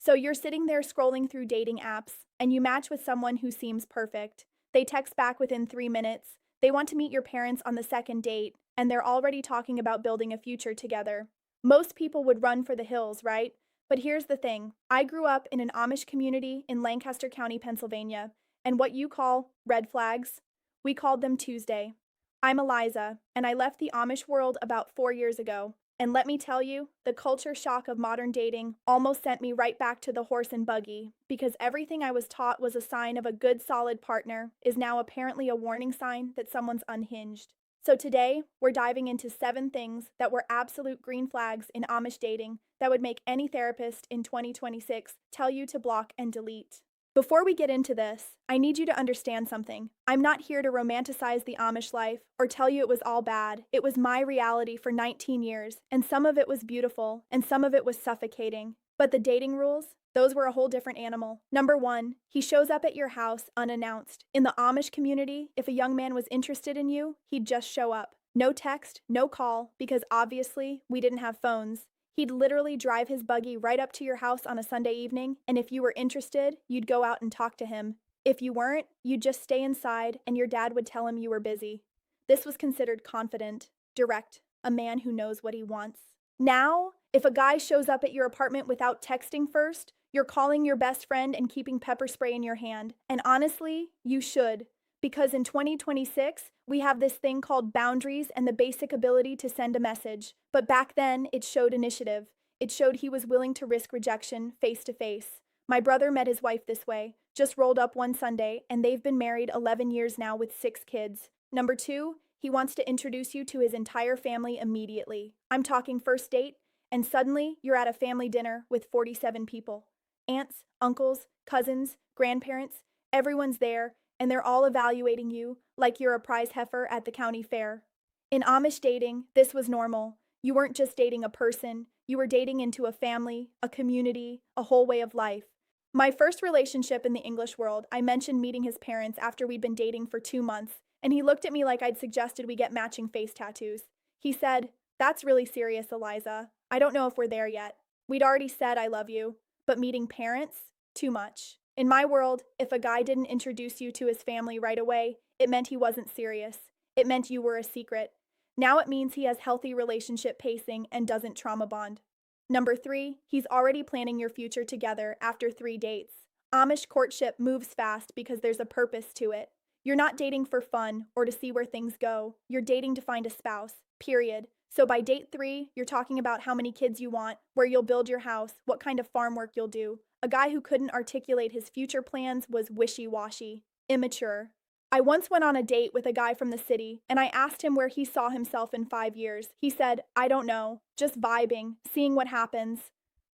So you're sitting there scrolling through dating apps, and you match with someone who seems perfect. They text back within 3 minutes. They want to meet your parents on the second date, and they're already talking about building a future together. Most people would run for the hills, right? But here's the thing, I grew up in an Amish community in Lancaster County, Pennsylvania, and what you call red flags, we called them Tuesday. I'm Eliza, and I left the Amish world about 4 years ago. And let me tell you, the culture shock of modern dating almost sent me right back to the horse and buggy, because everything I was taught was a sign of a good, solid partner is now apparently a warning sign that someone's unhinged. So today, we're diving into 7 things that were absolute green flags in Amish dating that would make any therapist in 2026 tell you to block and delete. Before we get into this, I need you to understand something. I'm not here to romanticize the Amish life or tell you it was all bad. It was my reality for 19 years, and some of it was beautiful, and some of it was suffocating. But the dating rules, those were a whole different animal. Number 1, he shows up at your house unannounced. In the Amish community, if a young man was interested in you, he'd just show up. No text, no call, because obviously we didn't have phones. He'd literally drive his buggy right up to your house on a Sunday evening, and if you were interested, you'd go out and talk to him. If you weren't, you'd just stay inside, and your dad would tell him you were busy. This was considered confident, direct, a man who knows what he wants. Now, if a guy shows up at your apartment without texting first, you're calling your best friend and keeping pepper spray in your hand. And honestly, you should. Because in 2026, we have this thing called boundaries and the basic ability to send a message. But back then, it showed initiative. It showed he was willing to risk rejection face to face. My brother met his wife this way, just rolled up one Sunday, and they've been married 11 years now with 6 kids. Number 2, he wants to introduce you to his entire family immediately. I'm talking first date, and suddenly you're at a family dinner with 47 people. Aunts, uncles, cousins, grandparents, everyone's there, and they're all evaluating you like you're a prize heifer at the county fair. In Amish dating, this was normal. You weren't just dating a person, you were dating into a family, a community, a whole way of life. My first relationship in the English world, I mentioned meeting his parents after we'd been dating for 2 months, and he looked at me like I'd suggested we get matching face tattoos. He said, "That's really serious, Eliza. I don't know if we're there yet. We'd already said I love you, but meeting parents? Too much." In my world, if a guy didn't introduce you to his family right away, it meant he wasn't serious. It meant you were a secret. Now it means he has healthy relationship pacing and doesn't trauma bond. Number 3, he's already planning your future together after 3 dates. Amish courtship moves fast because there's a purpose to it. You're not dating for fun or to see where things go. You're dating to find a spouse, period. So by date 3, you're talking about how many kids you want, where you'll build your house, what kind of farm work you'll do. A guy who couldn't articulate his future plans was wishy-washy, immature. I once went on a date with a guy from the city, and I asked him where he saw himself in 5 years. He said, "I don't know, just vibing, seeing what happens."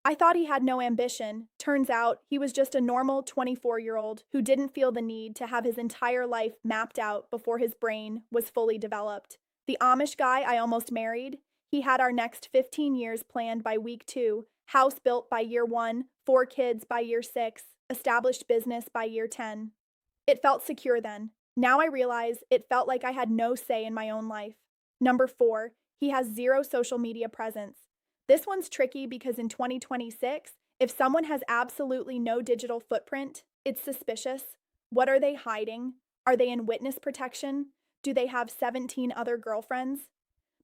I thought he had no ambition. Turns out, he was just a normal 24-year-old who didn't feel the need to have his entire life mapped out before his brain was fully developed. The Amish guy I almost married, he had our next 15 years planned by week 2, house built by year 1, 4 kids by year 6, established business by year 10. It felt secure then. Now I realize it felt like I had no say in my own life. Number 4, he has zero social media presence. This one's tricky because in 2026, if someone has absolutely no digital footprint, it's suspicious. What are they hiding? Are they in witness protection? Do they have 17 other girlfriends?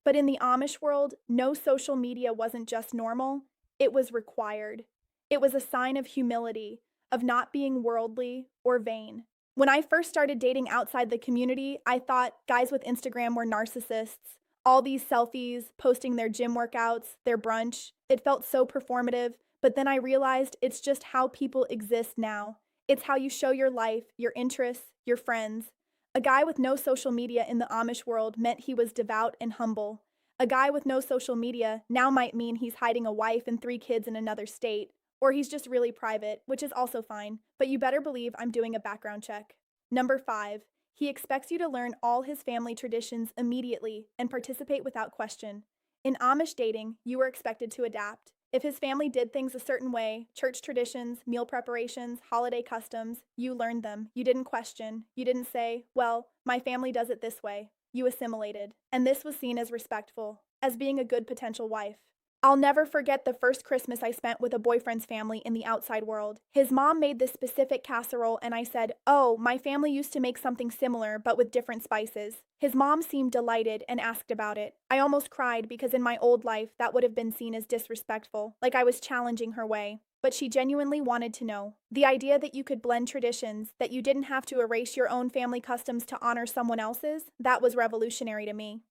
But in the Amish world, no social media wasn't just normal, it was required. It was a sign of humility, of not being worldly or vain. When I first started dating outside the community, I thought guys with Instagram were narcissists. All these selfies, posting their gym workouts, their brunch, it felt so performative, but then I realized it's just how people exist now. It's how you show your life, your interests, your friends. A guy with no social media in the Amish world meant he was devout and humble. A guy with no social media now might mean he's hiding a wife and 3 kids in another state, or he's just really private, which is also fine, but you better believe I'm doing a background check. Number 5, he expects you to learn all his family traditions immediately and participate without question. In Amish dating, you were expected to adapt. If his family did things a certain way, church traditions, meal preparations, holiday customs, you learned them. You didn't question. You didn't say, "Well, my family does it this way." You assimilated. And this was seen as respectful, as being a good potential wife. I'll never forget the first Christmas I spent with a boyfriend's family in the outside world. His mom made this specific casserole, and I said, "Oh, my family used to make something similar, but with different spices." His mom seemed delighted and asked about it. I almost cried because in my old life, that would have been seen as disrespectful, like I was challenging her way. But she genuinely wanted to know. The idea that you could blend traditions, that you didn't have to erase your own family customs to honor someone else's, that was revolutionary to me.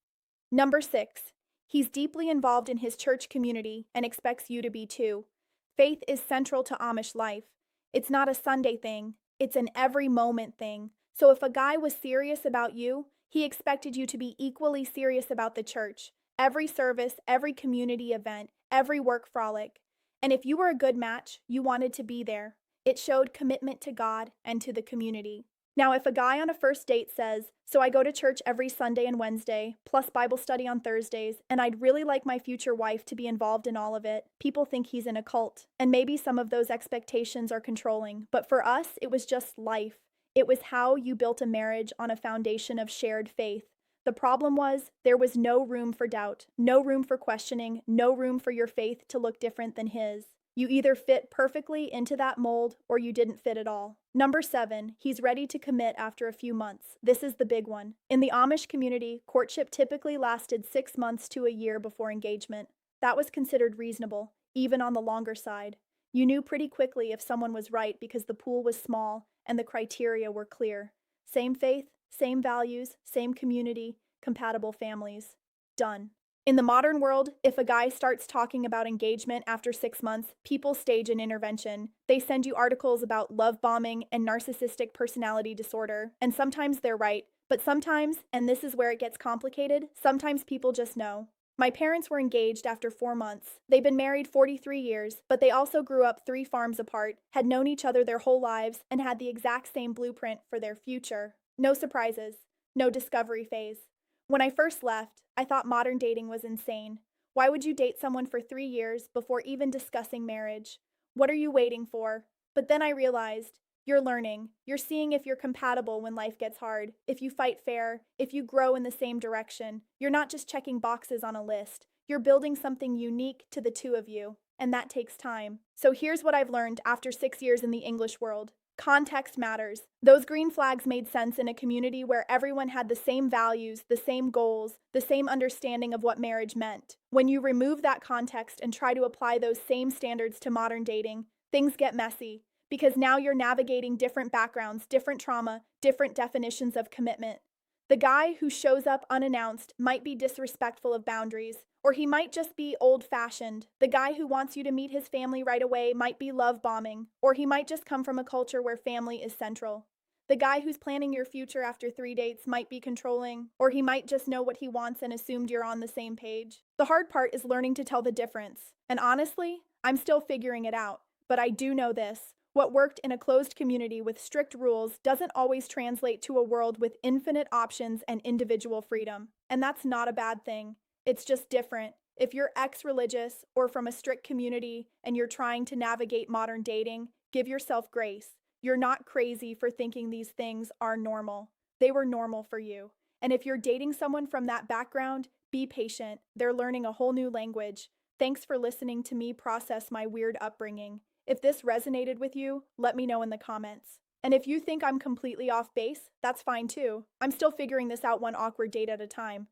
Number 6. He's deeply involved in his church community and expects you to be too. Faith is central to Amish life. It's not a Sunday thing, it's an every moment thing. So if a guy was serious about you, he expected you to be equally serious about the church. Every service, every community event, every work frolic. And if you were a good match, you wanted to be there. It showed commitment to God and to the community. Now, if a guy on a first date says, "So I go to church every Sunday and Wednesday, plus Bible study on Thursdays, and I'd really like my future wife to be involved in all of it," people think he's in a cult. And maybe some of those expectations are controlling, but for us, it was just life. It was how you built a marriage on a foundation of shared faith. The problem was, there was no room for doubt, no room for questioning, no room for your faith to look different than his. You either fit perfectly into that mold or you didn't fit at all. Number 7, he's ready to commit after a few months. This is the big one. In the Amish community, courtship typically lasted 6 months to a year before engagement. That was considered reasonable, even on the longer side. You knew pretty quickly if someone was right because the pool was small and the criteria were clear. Same faith, same values, same community, compatible families. Done. In the modern world, if a guy starts talking about engagement after 6 months, people stage an intervention. They send you articles about love bombing and narcissistic personality disorder, and sometimes they're right, but sometimes, and this is where it gets complicated, sometimes people just know. My parents were engaged after 4 months. They'd been married 43 years, but they also grew up 3 farms apart, had known each other their whole lives, and had the exact same blueprint for their future. No surprises, no discovery phase. When I first left, I thought modern dating was insane. Why would you date someone for 3 years before even discussing marriage? What are you waiting for? But then I realized, you're learning. You're seeing if you're compatible when life gets hard, if you fight fair, if you grow in the same direction. You're not just checking boxes on a list. You're building something unique to the two of you, and that takes time. So here's what I've learned after 6 years in the English world. Context matters. Those green flags made sense in a community where everyone had the same values, the same goals, the same understanding of what marriage meant. When you remove that context and try to apply those same standards to modern dating, things get messy because now you're navigating different backgrounds, different trauma, different definitions of commitment. The guy who shows up unannounced might be disrespectful of boundaries, or he might just be old-fashioned. The guy who wants you to meet his family right away might be love bombing, or he might just come from a culture where family is central. The guy who's planning your future after 3 dates might be controlling, or he might just know what he wants and assumed you're on the same page. The hard part is learning to tell the difference. And honestly, I'm still figuring it out. But I do know this. What worked in a closed community with strict rules doesn't always translate to a world with infinite options and individual freedom. And that's not a bad thing. It's just different. If you're ex-religious or from a strict community and you're trying to navigate modern dating, give yourself grace. You're not crazy for thinking these things are normal. They were normal for you. And if you're dating someone from that background, be patient. They're learning a whole new language. Thanks for listening to me process my weird upbringing. If this resonated with you, let me know in the comments. And if you think I'm completely off base, that's fine too. I'm still figuring this out one awkward date at a time.